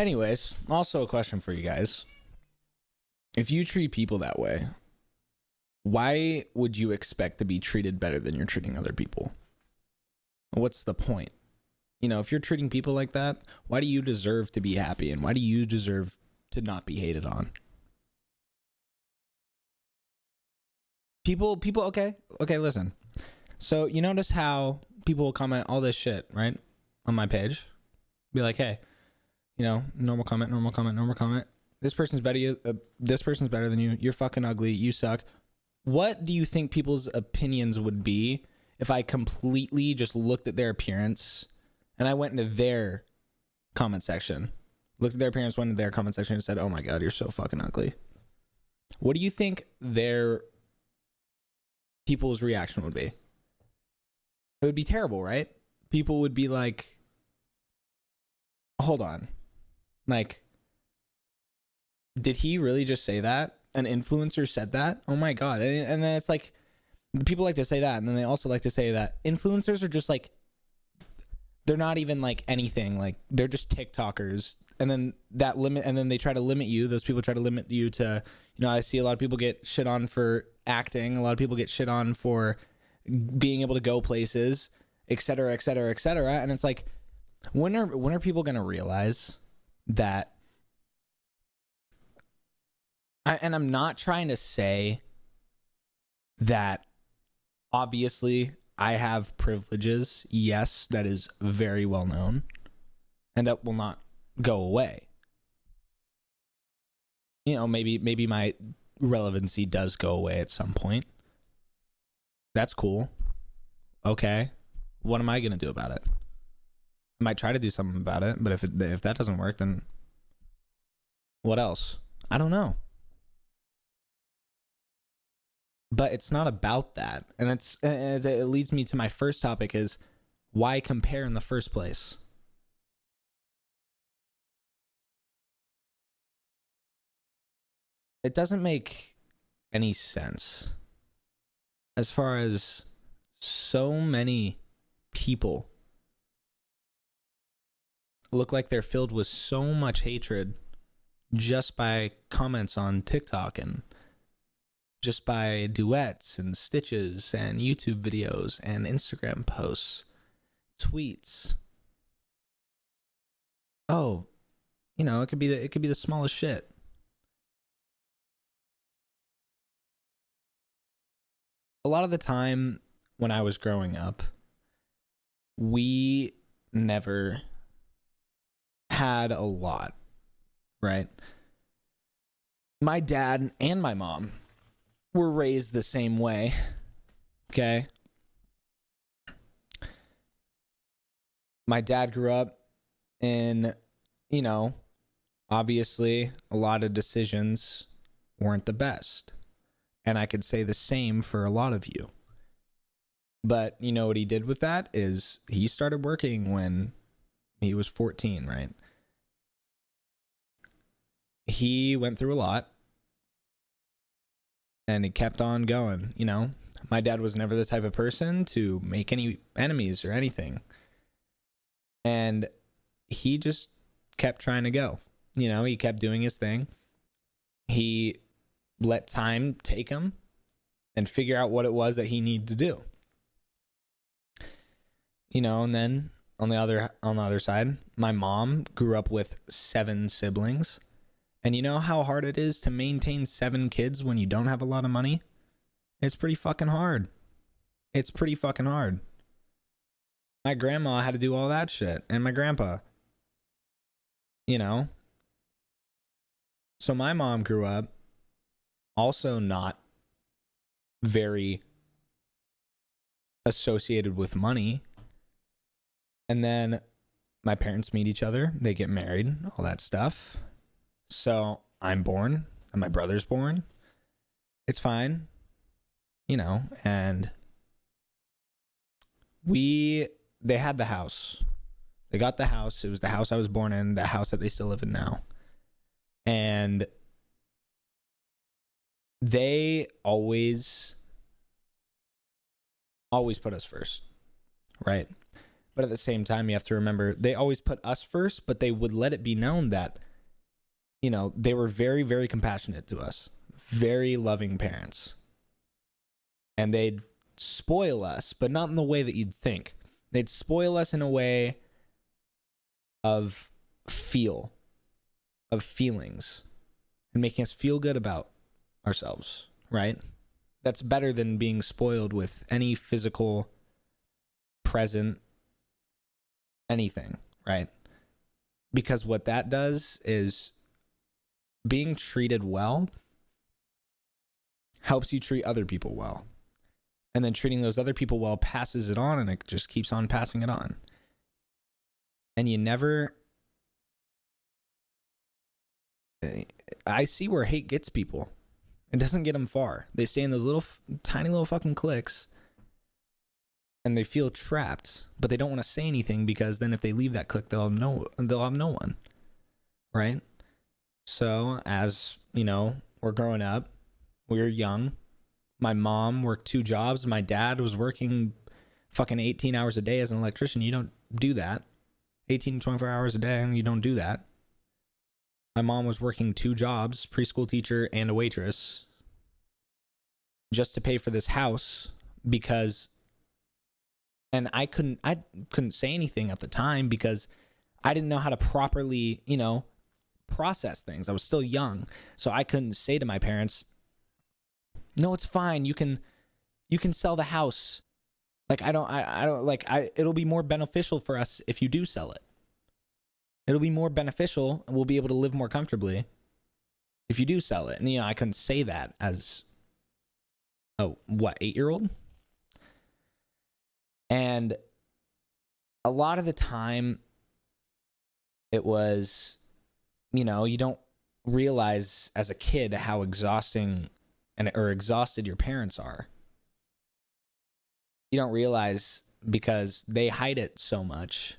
Anyways, also a question for you guys. If you treat people that way, why would you expect to be treated better than you're treating other people? What's the point? You know, if you're treating people like that, why do you deserve to be happy? And why do you deserve to not be hated on? People, okay, listen. So you notice how people will comment all this shit, right? On my page. Be like, hey, you know, normal comment. This person's better. This person's better than you. You're fucking ugly. You suck. What do you think people's opinions would be if I completely just looked at their appearance and I went into their comment section, looked at their appearance, went into their comment section and said, oh my God, you're so fucking ugly? What do you think their people's reaction would be? It would be terrible, right? People would be like, hold on. Like, did he really just say that? An influencer said that? Oh my God. And then it's like, people like to say that. And then they also like to say that influencers are just like, they're not even like anything. Like, they're just TikTokers. And then that limit, and then they try to limit you. Those people try to limit you to, you know, I see a lot of people get shit on for acting. A lot of people get shit on for being able to go places, et cetera, et cetera, et cetera. And it's like, when are people going to realize that? And I'm not trying to say that obviously I have privileges. Yes, that is very well known. And that will not go away. You know, maybe my relevancy does go away at some point. That's cool. Okay. What am I going to do about it? I might try to do something about it, but if that doesn't work, then what else? I don't know. But it's not about that. And it leads me to my first topic is, why compare in the first place? It doesn't make any sense. As far as so many people look like they're filled with so much hatred just by comments on TikTok and just by duets and stitches and YouTube videos and Instagram posts, tweets. Oh, you know, it could be the smallest shit. A lot of the time when I was growing up, we never had a lot, right? My dad and my mom were raised the same way, okay? My dad grew up in, you know, obviously a lot of decisions weren't the best. And I could say the same for a lot of you. But you know what he did with that is he started working when he was 14, right? He went through a lot. And he kept on going, you know. My dad was never the type of person to make any enemies or anything. And he just kept trying to go. You know, he kept doing his thing. He let time take him and figure out what it was that he needed to do. You know, and then on the other side, my mom grew up with 7 siblings. And you know how hard it is to maintain 7 kids when you don't have a lot of money? It's pretty fucking hard. It's pretty fucking hard. My grandma had to do all that shit. And my grandpa. You know? So my mom grew up also not very associated with money. And then my parents meet each other. They get married. All that stuff. So I'm born and my brother's born. It's fine, you know, and they had the house. They got the house. It was the house I was born in, the house that they still live in now. And they always put us first, right? But at the same time, you have to remember, they always put us first, but they would let it be known that, you know, they were very, very compassionate to us, very loving parents. And they'd spoil us, but not in the way that you'd think. They'd spoil us in a way of feelings, and making us feel good about ourselves, right? That's better than being spoiled with any physical present anything, right? Because what that does is being treated well helps you treat other people well. And then treating those other people well passes it on, and it just keeps on passing it on. And you never... I see where hate gets people. It doesn't get them far. They stay in those little, tiny little fucking cliques, and they feel trapped, but they don't want to say anything, because then if they leave that clique, they'll have no one, right? So as, you know, we're growing up, we were young. My mom worked 2 jobs. My dad was working fucking 18 hours a day as an electrician. You don't do that. 18 to 24 hours a day, and you don't do that. My mom was working 2 jobs, preschool teacher and a waitress, just to pay for this house, because, and I couldn't say anything at the time, because I didn't know how to properly, you know, process things. I was still young. So I couldn't say to my parents, no, it's fine. You can sell the house. Like, it'll be more beneficial for us if you do sell it. It'll be more beneficial, and we'll be able to live more comfortably if you do sell it. And, you know, I couldn't say that as a, 8-year-old? And a lot of the time, it was, you know, you don't realize as a kid how exhausted your parents are. You don't realize, because they hide it so much.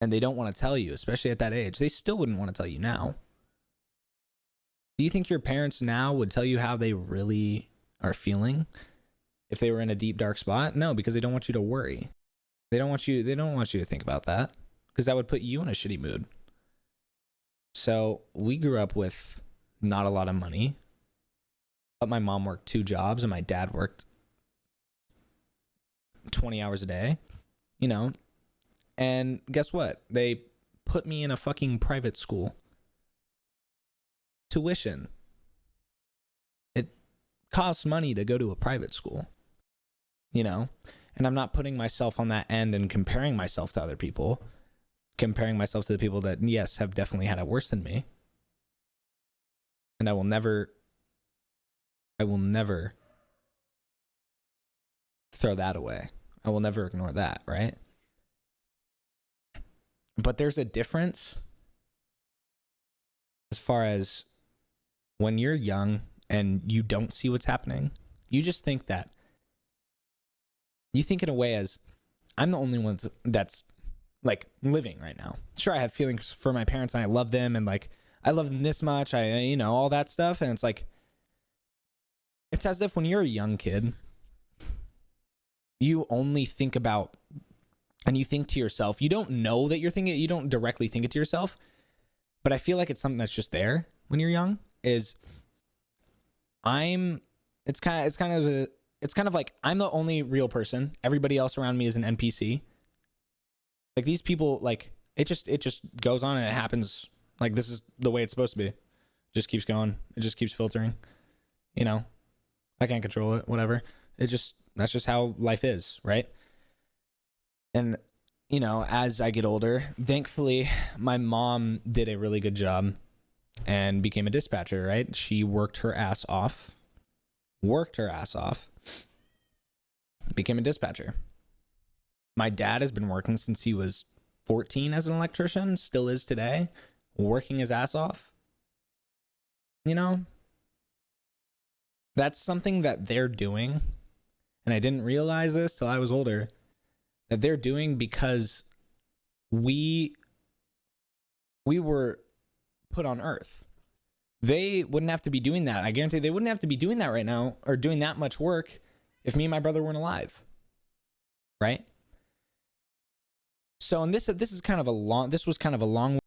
And they don't want to tell you, especially at that age. They still wouldn't want to tell you now. Do you think your parents now would tell you how they really are feeling if they were in a deep, dark spot? No, because they don't want you to worry. They don't want you to think about that, because that would put you in a shitty mood. So we grew up with not a lot of money, but my mom worked 2 jobs and my dad worked 20 hours a day, you know. And guess what? They put me in a fucking private school. Tuition. It costs money to go to a private school, you know? And I'm not putting myself on that end and comparing myself to other people. Comparing myself to the people that, yes, have definitely had it worse than me. And I will never throw that away. I will never ignore that, right? But there's a difference as far as when you're young and you don't see what's happening. You just think that, you think in a way as, I'm the only one that's like living right now. Sure, I have feelings for my parents and I love them, and like I love them this much, you know, all that stuff. And it's like, it's as if when you're a young kid, you only think about, and you think to yourself, you don't know that you're thinking it, you don't directly think it to yourself, but I feel like it's something that's just there when you're young, is it's kind of like I'm the only real person. Everybody else around me is an NPC. Like, these people, like, it just goes on and it happens. Like, this is the way it's supposed to be. It just keeps going. It just keeps filtering. You know, I can't control it, whatever. That's just how life is, right? And, you know, as I get older, thankfully, my mom did a really good job and became a dispatcher, right? She worked her ass off, became a dispatcher. My dad has been working since he was 14 as an electrician, still is today, working his ass off. You know, that's something that they're doing, and I didn't realize this till I was older, that they're doing because we were put on earth. They wouldn't have to be doing that. I guarantee they wouldn't have to be doing that right now, or doing that much work, if me and my brother weren't alive. Right? So, and this was kind of a long